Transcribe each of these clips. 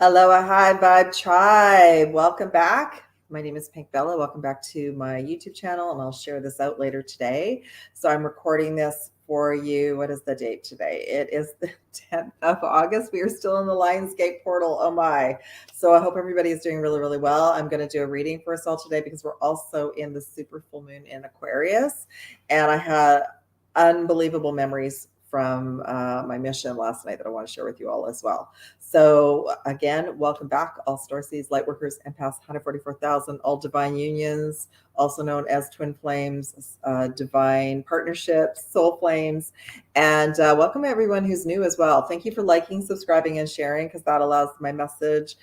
Aloha, hi, Vibe Tribe. Welcome back. My name is Pink Bella. Welcome back to my YouTube channel, and I'll share this out later today. So I'm recording this for you. What is the date today? It is the 10th of August. We are still in the Lionsgate portal. Oh my. So I hope everybody is doing really, really well. I'm going to do a reading for us all today because we're also in the super full moon in Aquarius. And I had unbelievable memories from my mission last night that I want to share with you all as well. So again, welcome back, all starseeds, light workers, and past 144,000, all divine unions, also known as twin flames, divine partnerships, soul flames, and welcome everyone who's new as well. Thank you for liking, subscribing, and sharing, because that allows my message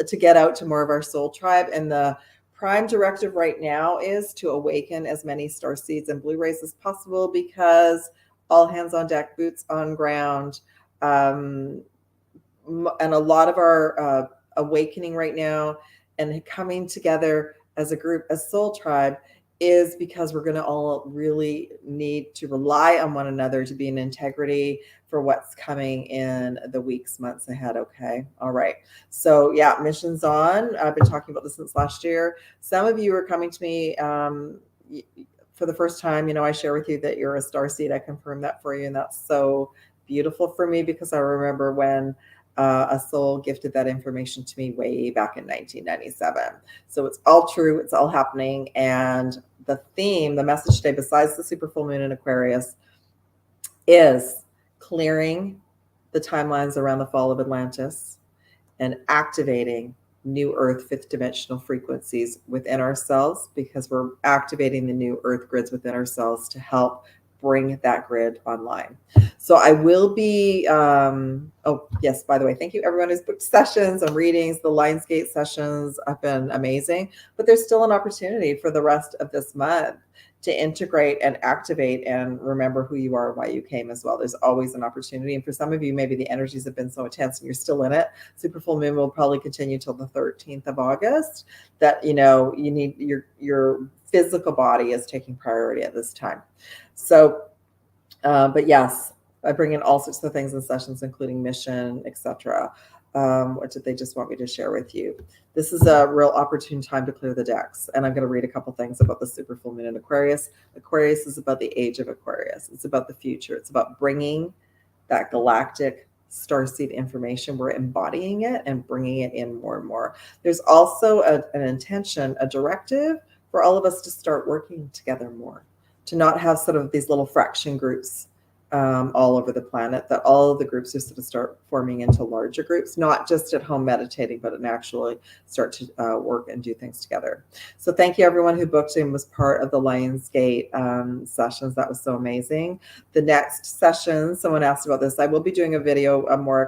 to get out to more of our soul tribe. And the prime directive right now is to awaken as many starseeds and blue rays as possible, because all hands on deck, boots on ground. And a lot of our awakening right now and coming together as a group, as soul tribe, is because we're going to all really need to rely on one another to be in integrity for what's coming in the weeks, months ahead. Okay. All right. So yeah, missions on. I've been talking about this since last year. Some of you are coming to me for the first time. I share with you that you're a starseed. I confirm that for you. And that's so beautiful for me, because I remember when a soul gifted that information to me way back in 1997. So it's all true. It's all happening. And the theme, the message today, besides the super full moon in Aquarius, is clearing the timelines around the fall of Atlantis and activating new earth fifth dimensional frequencies within ourselves, because we're activating the new earth grids within ourselves to help bring that grid online. So I will be, oh yes, by the way, thank you everyone who's booked sessions and readings. The Lionsgate sessions have been amazing, but there's still an opportunity for the rest of this month to integrate and activate and remember who you are and why you came as well. There's always an opportunity. And for some of you, maybe the energies have been so intense and you're still in it. Super full moon will probably continue till the 13th of August, that, you need your physical body is taking priority at this time. So, but yes, I bring in all sorts of things in sessions, including mission, etc. What did they just want me to share with you? This is a real opportune time to clear the decks. And I'm going to read a couple things about the super full moon in Aquarius. Aquarius is about the age of Aquarius. It's about the future. It's about bringing that galactic starseed information. We're embodying it and bringing it in more and more. There's also an intention, a directive for all of us to start working together more, to not have sort of these little fraction groups all over the planet, that all of the groups are sort of start forming into larger groups, not just at home meditating, but actually start to work and do things together. So thank you everyone who booked and was part of the Lionsgate sessions. That was so amazing. The next session, someone asked about this. I will be doing a video, more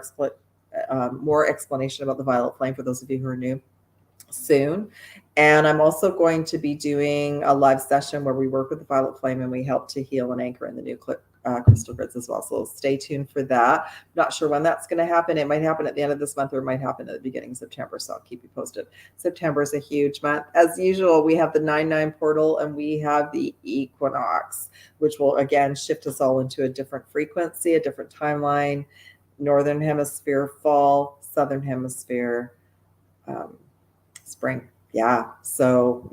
explanation about the violet flame for those of you who are new soon. And I'm also going to be doing a live session where we work with the violet flame and we help to heal and anchor in the new crystal grids as well. So stay tuned for that. Not sure when that's going to happen. It might happen at the end of this month, or it might happen at the beginning of September. So I'll keep you posted. September is a huge month. As usual, we have the 9/9 portal and we have the equinox, which will again shift us all into a different frequency, a different timeline. Northern hemisphere fall, southern hemisphere spring. Yeah. So,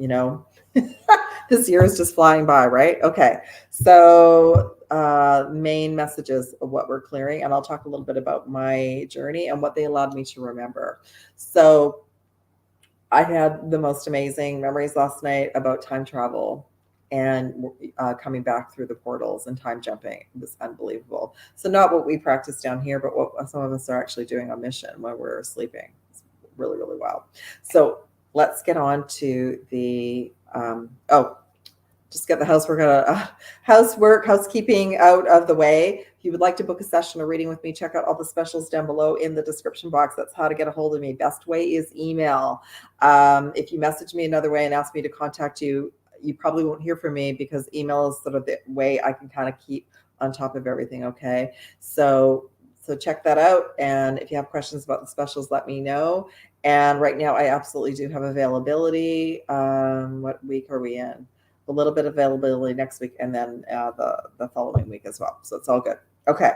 this year is just flying by, right? Okay. So main messages of what we're clearing. And I'll talk a little bit about my journey and what they allowed me to remember. So I had the most amazing memories last night about time travel and coming back through the portals and time jumping. It was unbelievable. So not what we practice down here, but what some of us are actually doing on mission when we're sleeping. It's really, really wild. So let's get on to the, just get the housekeeping out of the way. If you would like to book a session or reading with me, check out all the specials down below in the description box. That's how to get a hold of me. Best way is email. If you message me another way and ask me to contact you, you probably won't hear from me, because email is sort of the way I can kind of keep on top of everything. Okay. So check that out. And if you have questions about the specials, let me know. And right now I absolutely do have availability. What week are we in? A little bit of availability next week, and then the following week as well. So it's all good. Okay.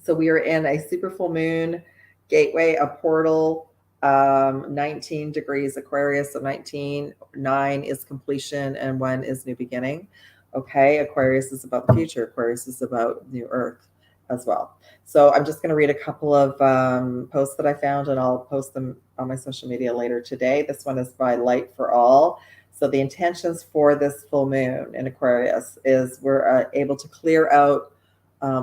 So we are in a super full moon gateway, a portal 19 degrees Aquarius, so 19, 9 is completion, and 1 is new beginning. Okay, Aquarius is about the future. Aquarius is about new earth as well. So I'm just going to read a couple of posts that I found, and I'll post them on my social media later today. This one is by Light for All. So the intentions for this full moon in Aquarius is we're able to clear out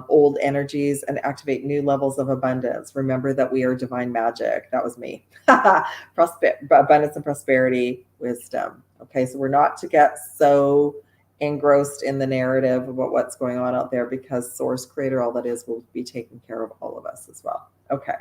old energies and activate new levels of abundance. Remember that we are divine magic. That was me. Abundance and prosperity, wisdom. Okay, so we're not to get so engrossed in the narrative about what's going on out there, because source, creator, all that is, will be taking care of all of us as well. Okay.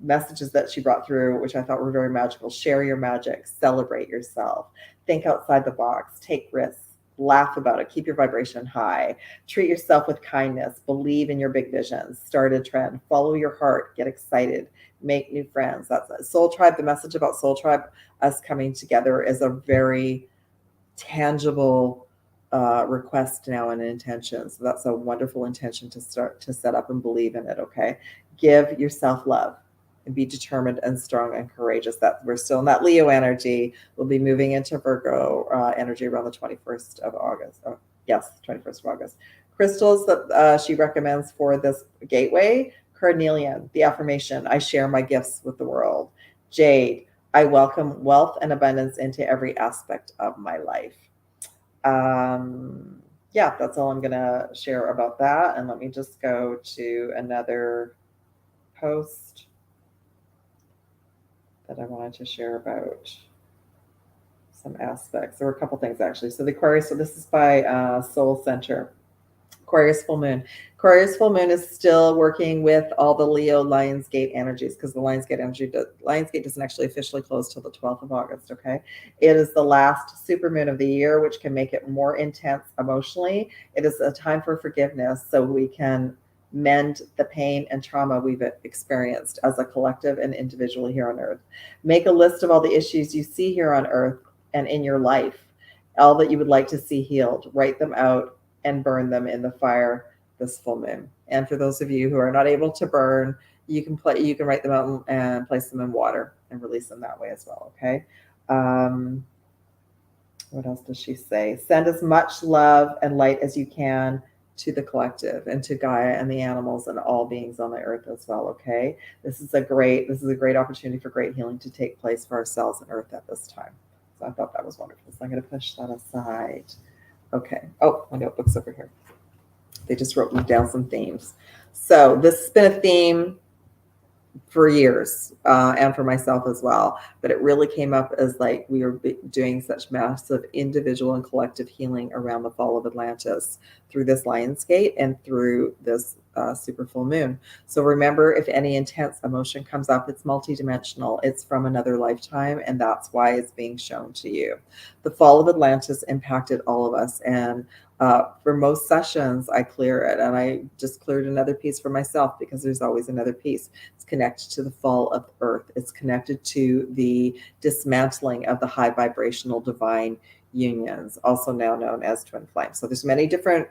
Messages that she brought through, which I thought were very magical. Share your magic, celebrate yourself, think outside the box, take risks, laugh about it, keep your vibration high, treat yourself with kindness, believe in your big visions, start a trend, follow your heart, get excited, make new friends. That's Soul Tribe. The message about Soul Tribe, us coming together, is a very tangible request now and intention. So that's a wonderful intention to start to set up and believe in it. Okay. Give yourself love and be determined and strong and courageous. That we're still in that Leo energy. We'll be moving into Virgo energy around the 21st of August. Oh, yes, 21st of August. Crystals that she recommends for this gateway: carnelian, the affirmation, I share my gifts with the world; jade, I welcome wealth and abundance into every aspect of my life. Yeah, that's all I'm going to share about that. And let me just go to another post that I wanted to share about some aspects. There were a couple things actually. So the Aquarius, so this is by Soul Center. Aquarius full moon. Aquarius full moon is still working with all the Leo Lionsgate energies, because the Lionsgate doesn't actually officially close till the 12th of August. Okay, it is the last super moon of the year, which can make it more intense emotionally. It is a time for forgiveness, so we can mend the pain and trauma we've experienced as a collective and individually here on Earth. Make a list of all the issues you see here on Earth and in your life, all that you would like to see healed. Write them out and burn them in the fire this full moon. And for those of you who are not able to burn, you can write them out and place them in water and release them that way as well. Okay. What else does she say? Send as much love and light as you can to the collective and to Gaia and the animals and all beings on the earth as well. Okay. This is a great opportunity for great healing to take place for ourselves and Earth at this time. So I thought that was wonderful. So I'm going to push that aside. Okay. Oh, my notebook's over here. They just wrote me down some themes. So this has been a theme for years, and for myself as well. But it really came up as like we were doing such massive individual and collective healing around the fall of Atlantis through this Lionsgate and through this super full moon. So remember, if any intense emotion comes up, it's multidimensional. It's from another lifetime, and that's why it's being shown to you. The fall of Atlantis impacted all of us, and for most sessions, I clear it, and I just cleared another piece for myself, because there's always another piece. It's connected to the fall of Earth. It's connected to the dismantling of the high vibrational divine unions, also now known as twin flames. So there's many different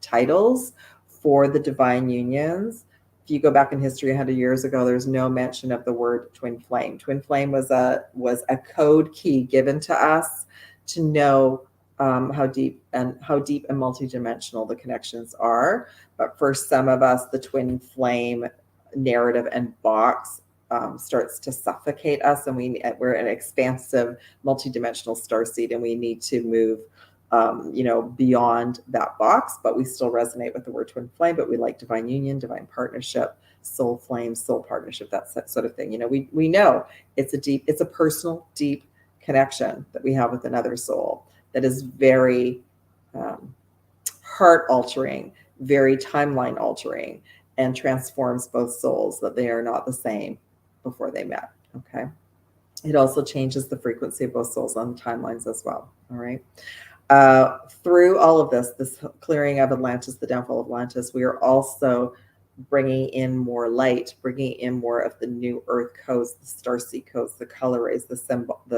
titles for the divine unions. If you go back in history 100 years ago, there's no mention of the word twin flame. Twin flame was a code key given to us to know how deep and multidimensional the connections are. But for some of us, the twin flame narrative and box starts to suffocate us, and we're an expansive multidimensional starseed, and we need to move beyond that box. But we still resonate with the word twin flame, but we like divine union, divine partnership, soul flame, soul partnership, that sort of thing. We know it's a personal, deep connection that we have with another soul that is very heart altering, very timeline altering, and transforms both souls, that they are not the same before they met. Okay. It also changes the frequency of both souls on timelines as well. All right. Through all of this clearing of Atlantis, the downfall of Atlantis, we are also bringing in more light, bringing in more of the new earth codes, the starseed codes, the color rays, the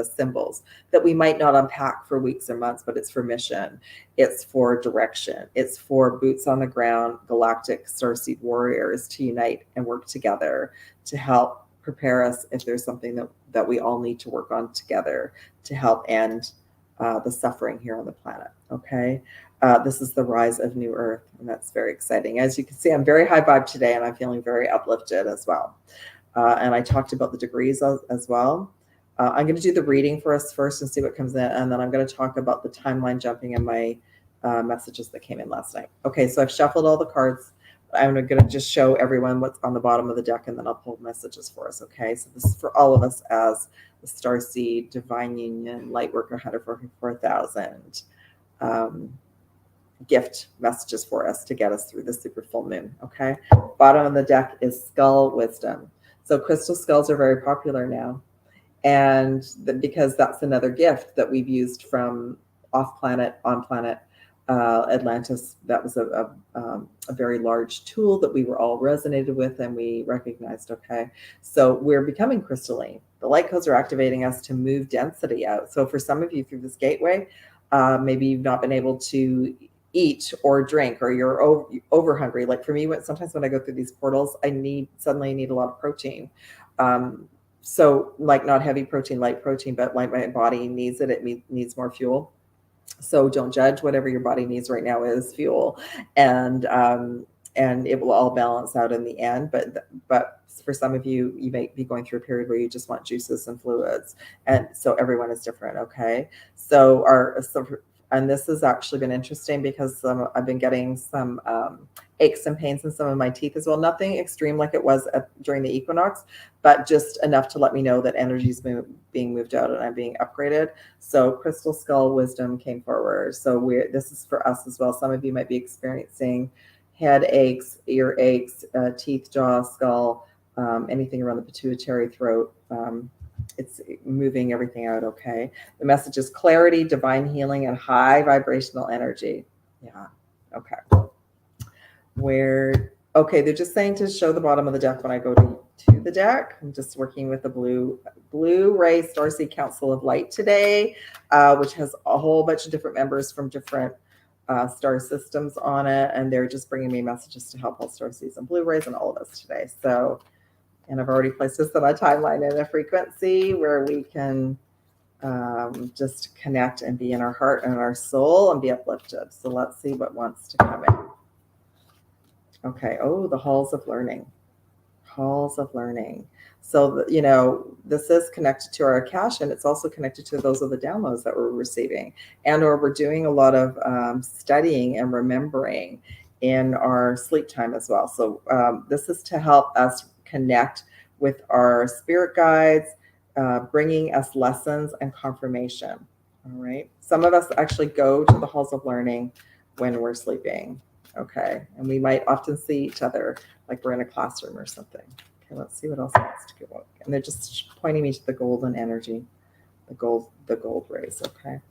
symbols that we might not unpack for weeks or months, but it's for mission, it's for direction, it's for boots on the ground, galactic starseed warriors to unite and work together to help prepare us if there's something that we all need to work on together to help end the suffering here on the planet. Okay. This is the rise of New Earth, and that's very exciting. As you can see, I'm very high vibe today, and I'm feeling very uplifted as well. And I talked about the degrees as well. I'm going to do the reading for us first and see what comes in, and then I'm going to talk about the timeline jumping and my messages that came in last night. Okay, so I've shuffled all the cards. I'm going to just show everyone what's on the bottom of the deck, and then I'll pull messages for us. Okay, so this is for all of us as the Starseed, Divine Union, Lightworker 144,000. Gift messages for us to get us through the super full moon. Okay, bottom of the deck is Skull Wisdom. So crystal skulls are very popular now, and because that's another gift that we've used from off planet, on planet. Atlantis, that was a very large tool that we were all resonated with, and we recognized, okay, so we're becoming crystalline. The light codes are activating us to move density out. So for some of you through this gateway, maybe you've not been able to eat or drink, or you're over hungry. Like for me, sometimes when I go through these portals, I suddenly need a lot of protein. So like not heavy protein, light protein, but like my body needs it. It needs more fuel. So don't judge. Whatever your body needs right now is fuel, and it will all balance out in the end. But for some of you, you may be going through a period where you just want juices and fluids, and so everyone is different. Okay, and this has actually been interesting because I've been getting some aches and pains in some of my teeth as well. Nothing extreme like it was during the equinox, but just enough to let me know that energy is being moved out and I'm being upgraded. So Crystal Skull Wisdom came forward. So this is for us as well. Some of you might be experiencing headaches, ear aches, teeth, jaw, skull, anything around the pituitary, throat. It's moving everything out. Okay. The message is clarity, divine healing, and high vibrational energy. Yeah. Okay. Okay, they're just saying to show the bottom of the deck when I go to the deck. I'm just working with the blue ray Starseed Council of Light today, which has a whole bunch of different members from different star systems on it, and they're just bringing me messages to help all Starseeds and blue rays and all of us today. So, and I've already placed this on a timeline and a frequency where we can just connect and be in our heart and our soul and be uplifted. So let's see what wants to come in. Okay. Oh, the halls of learning. Halls of learning. So, this is connected to our Akash, and it's also connected to those of the downloads that we're receiving, or we're doing a lot of studying and remembering in our sleep time as well. So this is to help us connect with our spirit guides, bringing us lessons and confirmation. All right. Some of us actually go to the halls of learning when we're sleeping. Okay. And we might often see each other like we're in a classroom or something. Okay, let's see what else wants to go out. And they're just pointing me to the golden energy, the gold rays. Okay.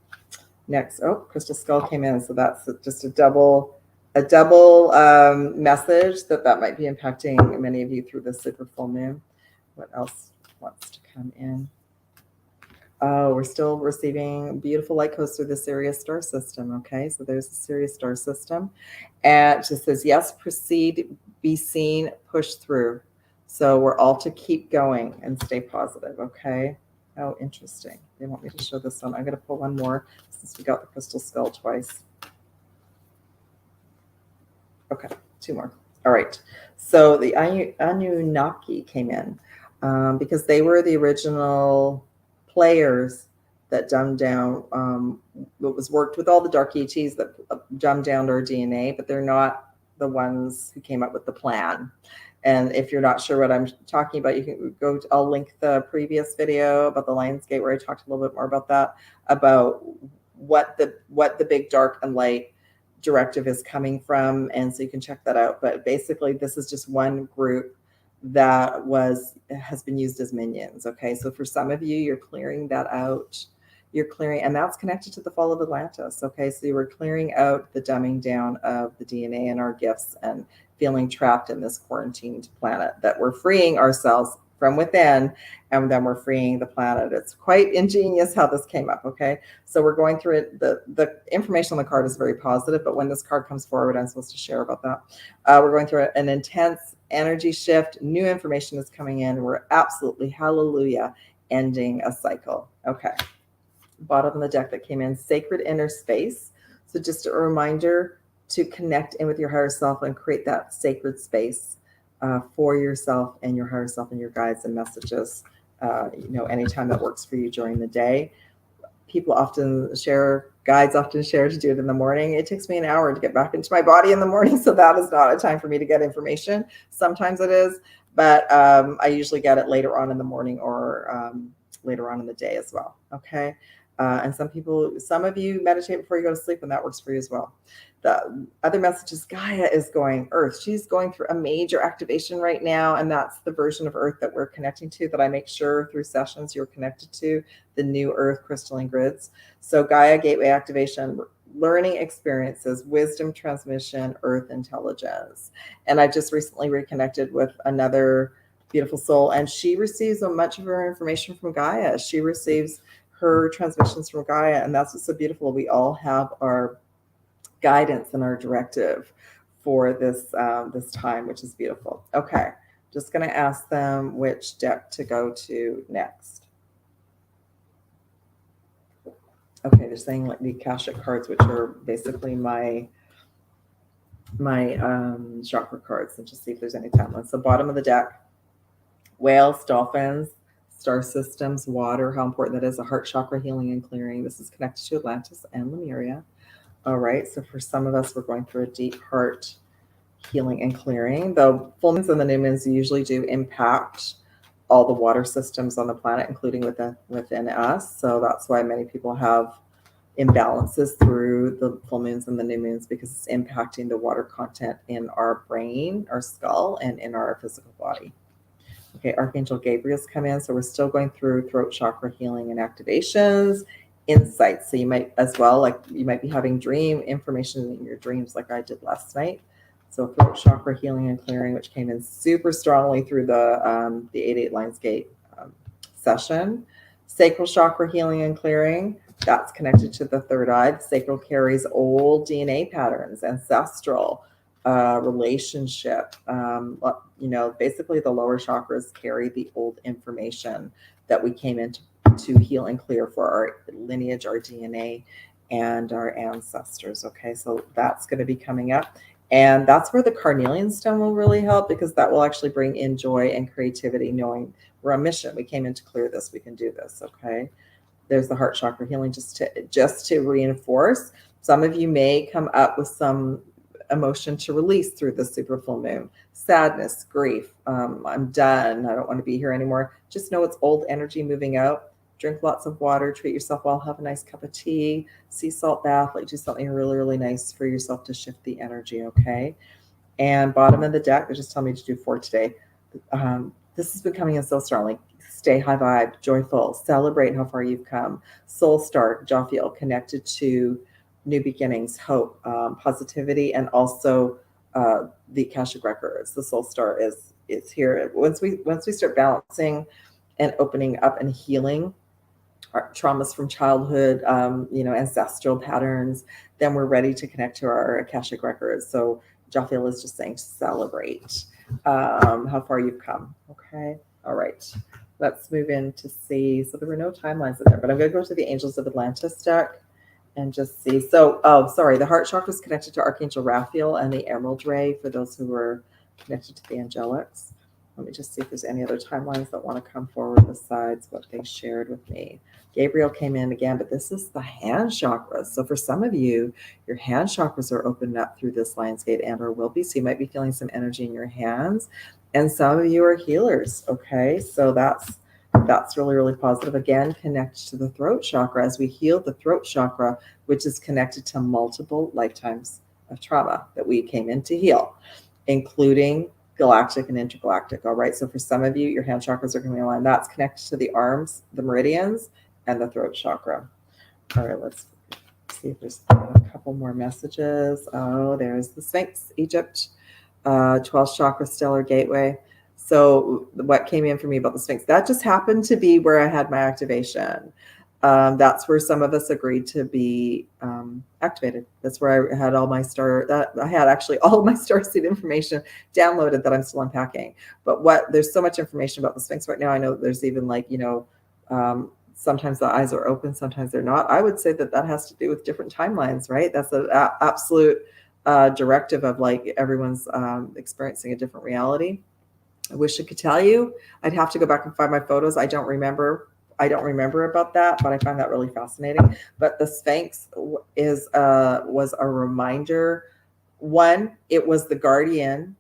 Next, Crystal Skull came in. So that's just a double message that might be impacting many of you through the super full moon. What else wants to come in? Oh, we're still receiving beautiful light codes through the Sirius star system. Okay, so there's the Sirius star system. And it just says, yes, proceed, be seen, push through. So we're all to keep going and stay positive. Okay. Oh, interesting. They want me to show this one. I'm going to pull one more since we got the crystal skull twice. Okay, two more. All right. So the Anunnaki came in because they were the original players that dumbed down what was worked with all the dark ETs that dumbed down our DNA, but they're not the ones who came up with the plan. And if you're not sure what I'm talking about, you can go I'll link the previous video about the Lion's Gate where I talked a little bit more about that, about what the big dark and light directive is coming from. And so you can check that out. But basically this is just one group that has been used as minions. Okay. So for some of you, you're clearing that out. You're clearing, and that's connected to the fall of Atlantis. Okay. So you were clearing out the dumbing down of the DNA and our gifts and feeling trapped in this quarantined planet, that we're freeing ourselves from within, and then we're freeing the planet. It's quite ingenious how this came up, okay? So we're going through it. The information on the card is very positive, but when this card comes forward, I'm supposed to share about that. We're going through an intense energy shift. New information is coming in. We're absolutely, hallelujah, ending a cycle. Okay. Bottom of the deck that came in, sacred inner space. So just a reminder to connect in with your higher self and create that sacred space for yourself and your higher self and your guides and messages, anytime that works for you during the day. People often share, guides often share to do it in the morning. It takes me an hour to get back into my body in the morning, so that is not a time for me to get information. Sometimes it is, but I usually get it later on in the morning or later on in the day as well, okay? And some of you meditate before you go to sleep, and that works for you as well. The other message is Gaia is going Earth. She's going through a major activation right now, and that's the version of Earth that we're connecting to, that I make sure through sessions you're connected to, the new Earth crystalline grids. So Gaia gateway activation, learning experiences, wisdom transmission, Earth intelligence. And I just recently reconnected with another beautiful soul, and she receives so much of her information from Gaia. She receives her transmissions from Gaia, and that's what's so beautiful. We all have our guidance and our directive for this this time, which is beautiful. Okay, just going to ask them which deck to go to next. Okay, they're saying like the Akashic cards, which are basically my chakra cards, and just see if there's any timelines. So bottom of the deck, whales, dolphins, star systems, water, how important that is, a heart chakra healing and clearing. This is connected to Atlantis and Lemuria. All right, so for some of us, we're going through a deep heart healing and clearing. The full moons and the new moons usually do impact all the water systems on the planet, including within us. So that's why many people have imbalances through the full moons and the new moons, because it's impacting the water content in our brain, our skull, and in our physical body. Okay, Archangel Gabriel's come in. So we're still going through throat chakra healing and activations, insights. So you might as well, like you might be having dream information in your dreams like I did last night. So throat chakra healing and clearing, which came in super strongly through the 8-8 Lionsgate session. Sacral chakra healing and clearing, that's connected to the third eye. The sacral carries old DNA patterns, ancestral relationship. Basically the lower chakras carry the old information that we came into to heal and clear for our lineage, our DNA, and our ancestors. Okay, so that's going to be coming up. And that's where the carnelian stone will really help, because that will actually bring in joy and creativity, knowing we're on mission. We came in to clear this. We can do this. Okay. There's the heart chakra healing, just to reinforce. Some of you may come up with some emotion to release through the super full moon. Sadness, grief. I'm done. I don't want to be here anymore. Just know it's old energy moving out. Drink lots of water, treat yourself well, have a nice cup of tea, sea salt bath, like do something really, really nice for yourself to shift the energy, okay? And bottom of the deck, they just tell me to do 4 today. This has been coming in so strongly. Stay high vibe, joyful, celebrate how far you've come. Soul star, Jophiel, connected to new beginnings, hope, positivity, and also the Akashic records. The soul star is here. Once we start balancing and opening up and healing our traumas from childhood, ancestral patterns, then we're ready to connect to our Akashic records. So Jophiel is just saying, celebrate how far you've come. Okay. All right. Let's move in to see. So there were no timelines in there, but I'm going to go to the Angels of Atlantis deck and just see. So, the heart chakra is connected to Archangel Raphael and the Emerald Ray for those who were connected to the angelics. Let me just see if there's any other timelines that want to come forward besides what they shared with me. Gabriel came in again, but this is the hand chakras. So for some of you, your hand chakras are opened up through this Lionsgate and or will be. So you might be feeling some energy in your hands. And some of you are healers. Okay, so that's really, really positive. Again, connect to the throat chakra as we heal the throat chakra, which is connected to multiple lifetimes of trauma that we came in to heal, including galactic and intergalactic. All right. So for some of you, your hand chakras are going to be aligned. That's connected to the arms, the meridians, and the throat chakra. All right. Let's see if there's a couple more messages. Oh, there's the Sphinx, Egypt, 12th chakra, stellar gateway. So what came in for me about the Sphinx, that just happened to be where I had my activation. That's where some of us agreed to be activated. That's where I had all my I had actually all of my starseed information downloaded that I'm still unpacking. But there's so much information about the Sphinx right now. I know that there's even like, sometimes the eyes are open, sometimes they're not. I would say that has to do with different timelines, right? That's an absolute directive of like everyone's experiencing a different reality. I wish I could tell you. I'd have to go back and find my photos. I don't remember about that, but I find that really fascinating. But the Sphinx was a reminder. One, it was the guardian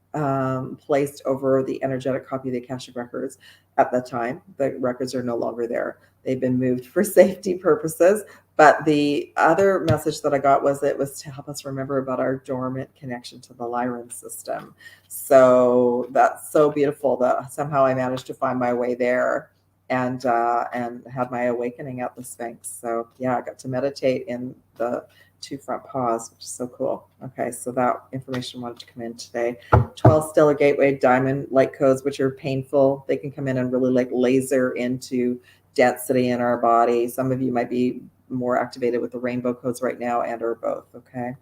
placed over the energetic copy of the Akashic records at the time. The records are no longer there. They've been moved for safety purposes. But the other message that I got was it was to help us remember about our dormant connection to the LYRAN system. So that's so beautiful that somehow I managed to find my way there and had my awakening at the Sphinx. So yeah, I got to meditate in the 2 front paws, which is so cool. Okay, so that information wanted to come in today. 12 stellar gateway diamond light codes, which are painful. They can come in and really like laser into density in our body. Some of you might be more activated with the rainbow codes right now or both. Okay.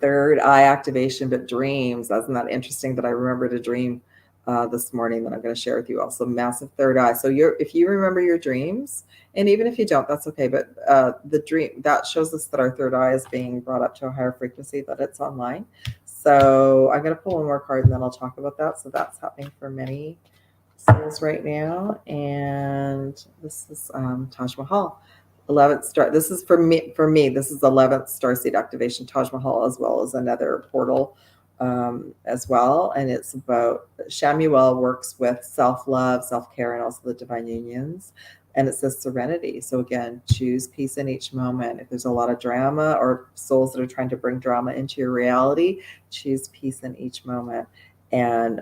Third eye activation, but dreams. Isn't that interesting that I remembered a dream this morning that I'm going to share with you also. Massive third eye. So if you remember your dreams, and even if you don't, that's okay. But the dream, that shows us that our third eye is being brought up to a higher frequency, that it's online. So I'm going to pull one more card and then I'll talk about that. So that's happening for many souls right now. And this is Taj Mahal. 11th star. This is for me. This is 11th starseed activation, Taj Mahal, as well as another portal as well. And it's about Shamuel works with self-love, self-care, and also the divine unions. And it says serenity. So again, choose peace in each moment. If there's a lot of drama or souls that are trying to bring drama into your reality, choose peace in each moment and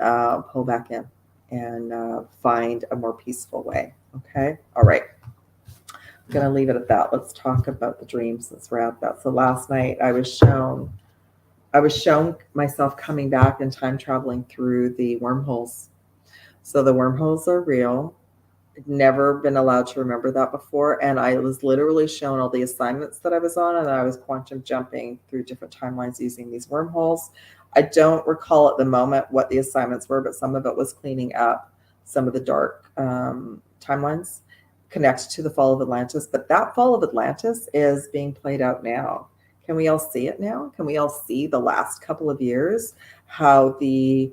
pull back in and find a more peaceful way. Okay. All right. I'm going to leave it at that. Let's talk about the dreams since we're at that. So last night I was shown myself coming back and time traveling through the wormholes. So the wormholes are real. I'd never been allowed to remember that before. And I was literally shown all the assignments that I was on, and I was quantum jumping through different timelines using these wormholes. I don't recall at the moment what the assignments were, but some of it was cleaning up some of the dark timelines connected to the fall of Atlantis. But that fall of Atlantis is being played out now. Can we all see it now? Can we all see the last couple of years, how the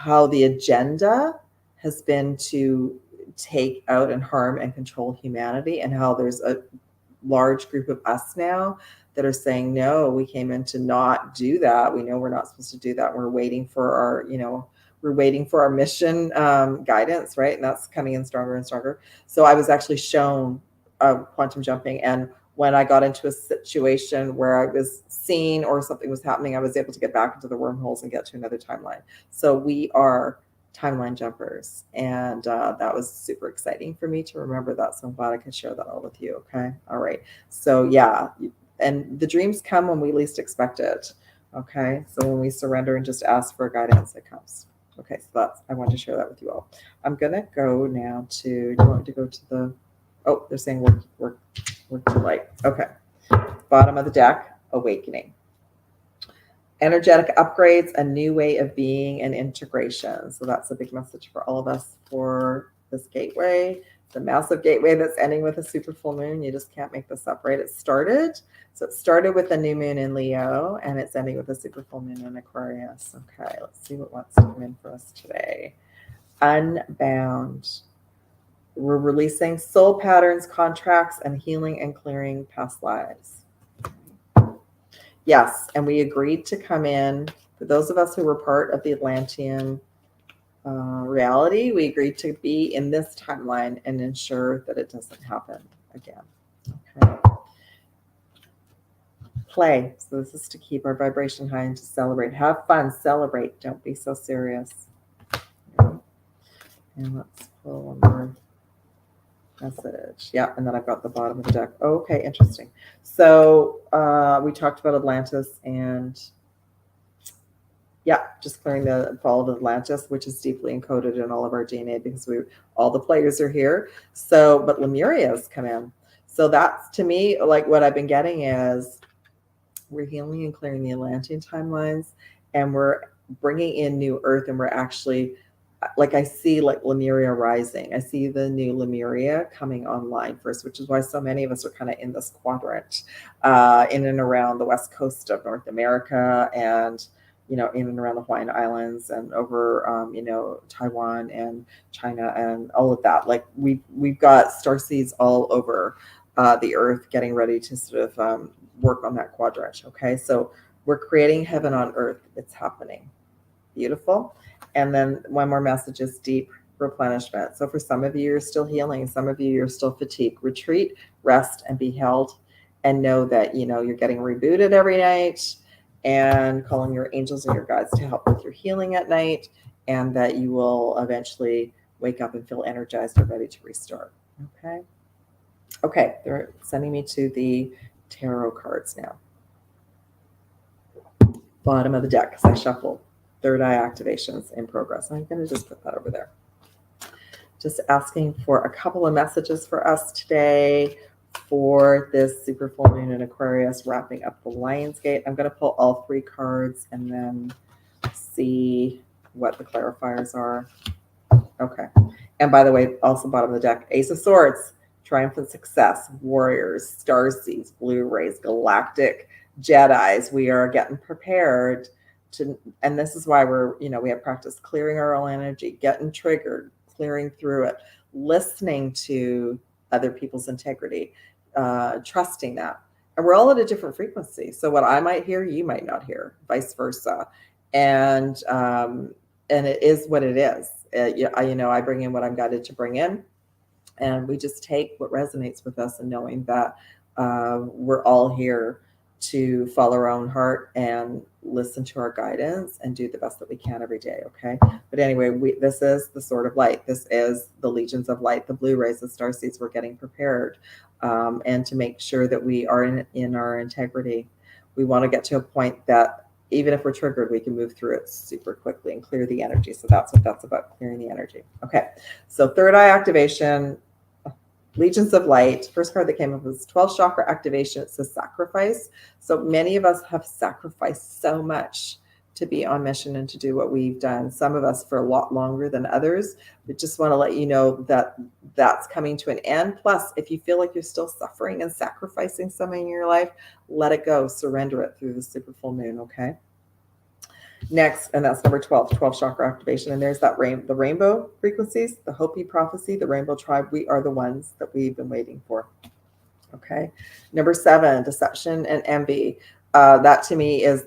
agenda has been to take out and harm and control humanity, and how there's a large group of us now that are saying, no, we came in to not do that. We know we're not supposed to do that. We're waiting for our mission guidance, right? And that's coming in stronger and stronger. So I was actually shown quantum jumping, and when I got into a situation where I was seen or something was happening, I was able to get back into the wormholes and get to another timeline. So we are timeline jumpers, and that was super exciting for me to remember that. So I'm glad I could share that all with you. Okay. All right. So yeah, and the dreams come when we least expect it. Okay. So when we surrender and just ask for guidance, it comes. Okay. So I want to share that with you all. I'm going to go now to, do you want to go to the, oh, they're saying work to light. Okay. Bottom of the deck, awakening. Energetic upgrades, a new way of being, and integration. So that's a big message for all of us for this gateway. It's a massive gateway that's ending with a super full moon. You just can't make this up, right? It started with a new moon in Leo, and it's ending with a super full moon in Aquarius. Okay, let's see what wants to come in for us today. Unbound. We're releasing soul patterns, contracts, and healing and clearing past lives. Yes, and we agreed to come in, for those of us who were part of the Atlantean reality, we agreed to be in this timeline and ensure that it doesn't happen again. Okay. Play. So this is to keep our vibration high and to celebrate. Have fun, celebrate. Don't be so serious. And let's pull one more message. Yeah, and then I've got the bottom of the deck. Okay, interesting. So we talked about Atlantis, and Yeah, just clearing the fall of Atlantis, which is deeply encoded in all of our DNA because all the players are here. So, but Lemuria has come in. So that's, to me, like what I've been getting is we're healing and clearing the Atlantean timelines, and we're bringing in new Earth, and we're actually, like, I see like Lemuria rising. I see the new Lemuria coming online first, which is why so many of us are kind of in this quadrant, in and around the west coast of North America, and in and around the Hawaiian Islands, and over Taiwan and China and all of that. Like we've got starseeds all over the Earth, getting ready to sort of work on that quadrant. Okay, so we're creating heaven on earth. It's happening. Beautiful. And then one more message is deep replenishment. So for some of you, you're still healing. Some of you, you're still fatigued. Retreat, rest, and be held, and know that you're getting rebooted every night, and calling your angels and your guides to help with your healing at night, and that you will eventually wake up and feel energized and ready to restart. Okay, they're sending me to the tarot cards now. Bottom of the deck, because I shuffled. Third eye activations in progress. I'm going to just put that over there. Just asking for a couple of messages for us today for this super full moon in Aquarius, wrapping up the Lion's Gate. I'm going to pull all 3 cards and then see what the clarifiers are. Okay. And by the way, also bottom of the deck, Ace of Swords, triumphant success, warriors, starseeds, blue rays, galactic Jedis. We are getting prepared to, and this is why we have practiced clearing our own energy, getting triggered, clearing through it, listening to other people's integrity, trusting that. And we're all at a different frequency. So what I might hear, you might not hear, vice versa. And it is what it is. I bring in what I'm guided to bring in, and we just take what resonates with us, and knowing that we're all here to follow our own heart and listen to our guidance and do the best that we can every day. Okay. But anyway, this is the Sword of Light. This is the legions of light, the blue rays, the starseeds. We're getting prepared, and to make sure that we are in our integrity. We want to get to a point that even if we're triggered, we can move through it super quickly and clear the energy. So that's what that's about, clearing the energy. Okay. So third eye activation, Legions of Light. First card that came up was 12 chakra activation. It says sacrifice. So many of us have sacrificed so much to be on mission and to do what we've done. Some of us for a lot longer than others. But just want to let you know that that's coming to an end. Plus, if you feel like you're still suffering and sacrificing something in your life, let it go. Surrender it through the super full moon. Okay. Next, and that's number 12 chakra activation. And there's that the rainbow frequencies, the Hopi prophecy, the rainbow tribe. We are the ones that we've been waiting for. Okay. Number 7, deception and envy. That to me is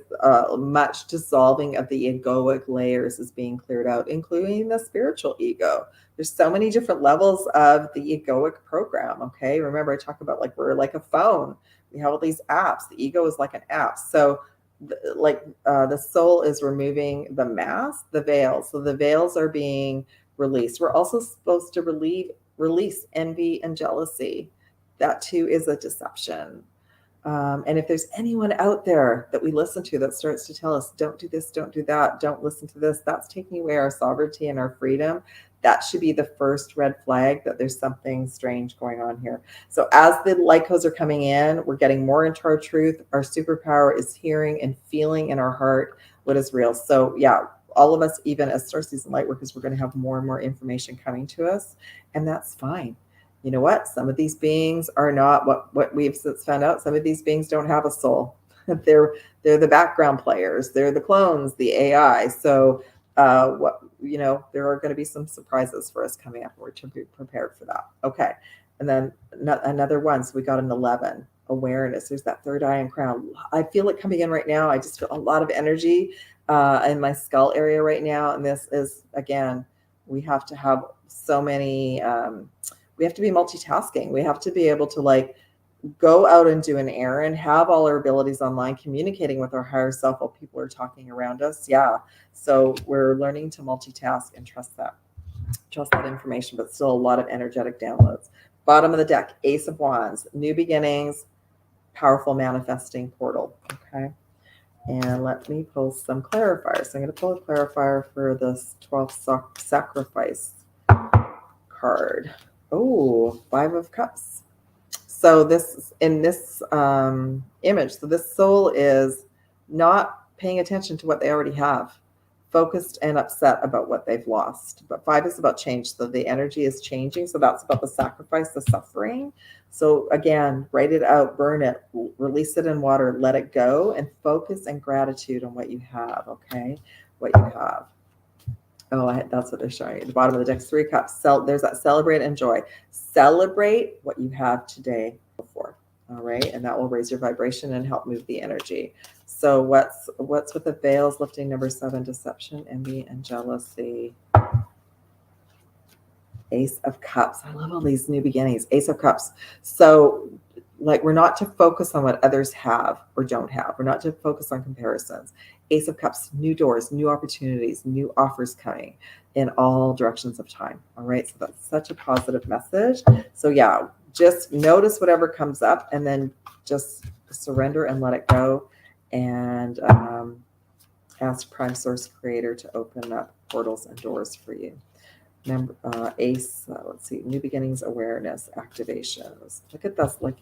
much dissolving of the egoic layers is being cleared out, including the spiritual ego. There's so many different levels of the egoic program. Okay. Remember, I talk about like we're like a phone. We have all these apps. The ego is like an app. So the soul is removing the mask, the veils. So the veils are being released. We're also supposed to release envy and jealousy. That too is a deception. And if there's anyone out there that we listen to that starts to tell us, don't do this, don't do that, don't listen to this, that's taking away our sovereignty and our freedom. That should be the first red flag that there's something strange going on here. So as the light codes are coming in, we're getting more into our truth. Our superpower is hearing and feeling in our heart what is real. So yeah, all of us, even as starseeds and light workers, we're going to have more and more information coming to us, and that's fine. You know what? Some of these beings are not what we've since found out. Some of these beings don't have a soul. They're the background players. They're the clones, the AI. So there are going to be some surprises for us coming up. We're to be prepared for that. Okay. And then another one. So we got an 11, awareness. There's that third eye and crown. I feel it coming in right now. I just feel a lot of energy in my skull area right now. And this is, again, we have to have so many, we have to be multitasking. We have to be able to go out and do an errand, have all our abilities online, communicating with our higher self while people are talking around us. Yeah. So we're learning to multitask and trust that information, but still a lot of energetic downloads. Bottom of the deck, Ace of Wands, new beginnings, powerful manifesting portal. Okay. And let me pull some clarifiers. So I'm going to pull a clarifier for this 12th sacrifice card. Oh, 5 of Cups. So this in this image, so this soul is not paying attention to what they already have, focused and upset about what they've lost. But 5 is about change. So the energy is changing. So that's about the sacrifice, the suffering. So again, write it out, burn it, release it in water, let it go, and focus and gratitude on what you have. Okay, what you have. Oh, that's what they're showing you. The bottom of the deck's 3 cups. There's that celebrate and joy. Celebrate what you have today before. All right. And that will raise your vibration and help move the energy. So what's with the veils lifting? Number 7, deception, envy, and jealousy. Ace of Cups. I love all these new beginnings. Ace of Cups. So like we're not to focus on what others have or don't have. We're not to focus on comparisons. Ace of Cups, new doors, new opportunities, new offers coming in all directions of time. All right. So that's such a positive message. So yeah, just notice whatever comes up and then just surrender and let it go. And ask Prime Source Creator to open up portals and doors for you. Number Ace, let's see, new beginnings, awareness, activations. Look at this, like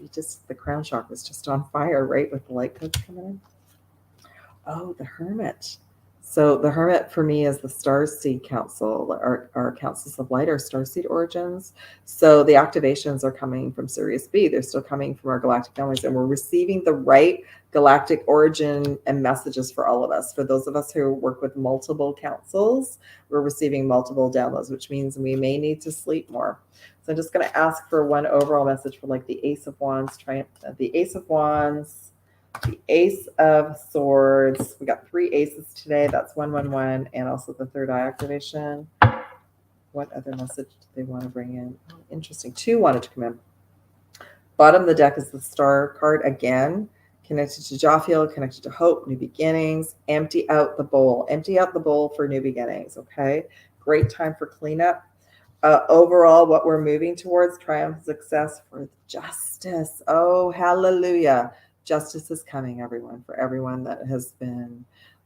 the crown chakra is just on fire, right? With the light codes coming in. Oh, the Hermit. So the Hermit for me is the Starseed Council, our councils of light, our starseed origins. So the activations are coming from Sirius B. They're still coming from our galactic families, and we're receiving the right galactic origin and messages for all of us. For those of us who work with multiple councils, we're receiving multiple downloads, which means we may need to sleep more. So I'm just going to ask for one overall message for like the Ace of Wands, the Ace of Wands, the Ace of Swords. We got 3 aces today. That's 111, and also the third eye activation. What other message do they want to bring in? Oh, interesting. 2 wanted to come in. Bottom of the deck is the Star card again, connected to Jophiel, connected to hope, new beginnings. Empty out the bowl. Empty out the bowl for new beginnings. Okay. Great time for cleanup. Overall, what we're moving towards, triumph, success for justice. Oh, hallelujah. Justice is coming, everyone, for everyone that has been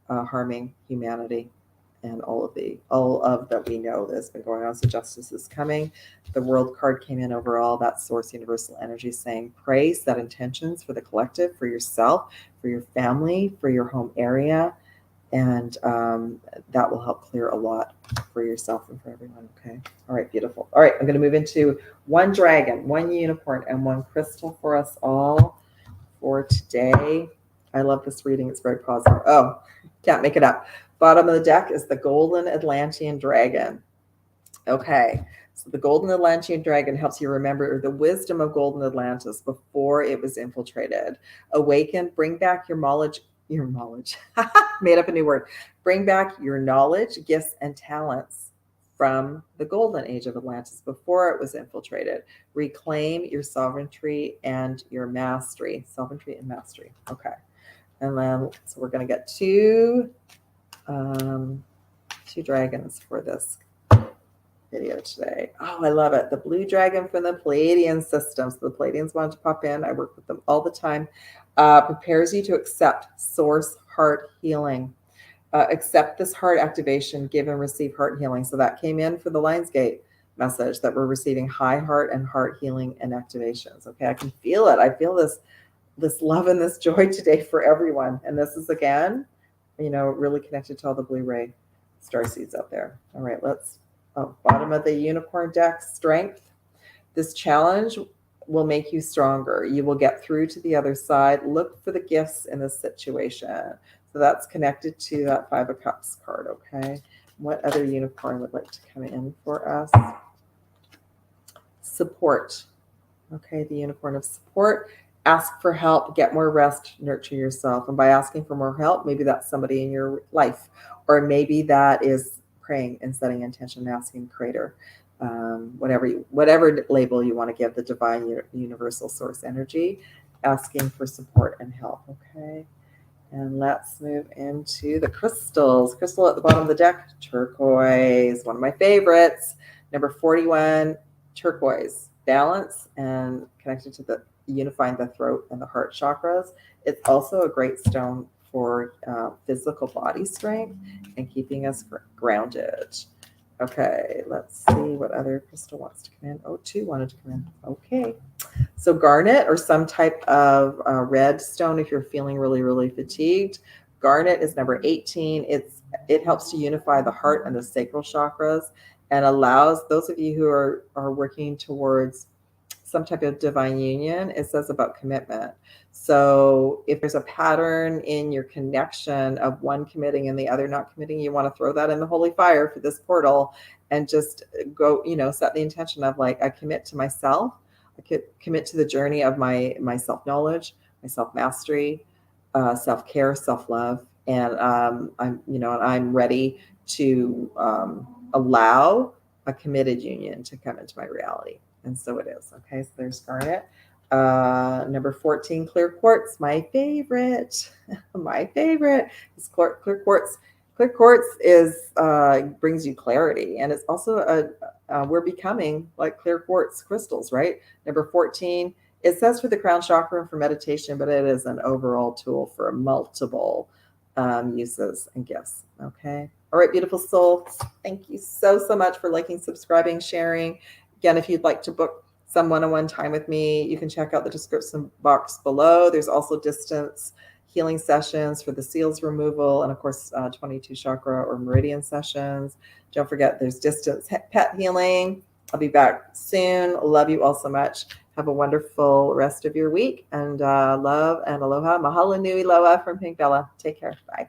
harming humanity and all of that we know that has been going on. So justice is coming. The World card came in overall. That's Source Universal Energy saying pray, set intentions for the collective, for yourself, for your family, for your home area. And that will help clear a lot for yourself and for everyone. Okay. All right. Beautiful. All right. I'm going to move into 1 dragon, 1 unicorn, and 1 crystal for us all for today. I love this reading. It's very positive. Oh, can't make it up. Bottom of the deck is the golden Atlantean dragon. Okay. So the golden Atlantean dragon helps you remember the wisdom of golden Atlantis before it was infiltrated. Awaken, bring back your knowledge, made up a new word. Bring back your knowledge, gifts, and talents from the golden age of Atlantis before it was infiltrated. Reclaim your sovereignty and your mastery. Sovereignty and mastery. Okay. And then, so we're going to get 2 dragons for this video today. Oh, I love it. The blue dragon from the Pleiadian system. So the Pleiadians wanted to pop in. I work with them all the time. Prepares you to accept source heart healing. Accept this heart activation, give and receive heart healing. So that came in for the Lionsgate message that we're receiving high heart and heart healing and activations. Okay, I can feel it. I feel this love and this joy today for everyone. And this is, again, really connected to all the Blu-ray starseeds out there. All right, bottom of the unicorn deck, strength. This challenge will make you stronger. You will get through to the other side. Look for the gifts in this situation. So that's connected to that 5 of Cups card, okay? What other unicorn would like to come in for us? Support. Okay, the unicorn of support. Ask for help, get more rest, nurture yourself. And by asking for more help, maybe that's somebody in your life, or maybe that is praying and setting intention and asking Creator, whatever label you want to give the divine universal source energy, asking for support and help, okay? And let's move into the crystals. Crystal at the bottom of the deck, turquoise, one of my favorites. Number 41, turquoise, balance and connected to the unifying the throat and the heart chakras. It's also a great stone for physical body strength and keeping us grounded. Okay, let's see what other crystal wants to come in. Oh, two wanted to come in. Okay. So garnet, or some type of red stone if you're feeling really, really fatigued. Garnet is number 18. It helps to unify the heart and the sacral chakras and allows those of you who are working towards some type of divine union. It says about commitment. So if there's a pattern in your connection of one committing and the other not committing, you want to throw that in the holy fire for this portal and just go, set the intention of like, I commit to myself. I could commit to the journey of my self-knowledge, my self-mastery, self-care, self-love. And I'm ready to allow a committed union to come into my reality. And so it is. Okay, so there's garnet. Number 14, clear quartz, my favorite. My favorite is clear quartz. Clear quartz is brings you clarity, and it's also we're becoming like clear quartz crystals, right? Number 14, it says for the crown chakra and for meditation, but it is an overall tool for multiple uses and gifts. Okay. All right, beautiful souls. Thank you so much for liking, subscribing, sharing. Again, if you'd like to book some one-on-one time with me, you can check out the description box below. There's also distance healing sessions for the seals removal, and of course, 22 chakra or meridian sessions. Don't forget, there's distance pet healing. I'll be back soon. Love you all so much. Have a wonderful rest of your week, and love and aloha. Mahalo nui loa from Pink Bella. Take care. Bye.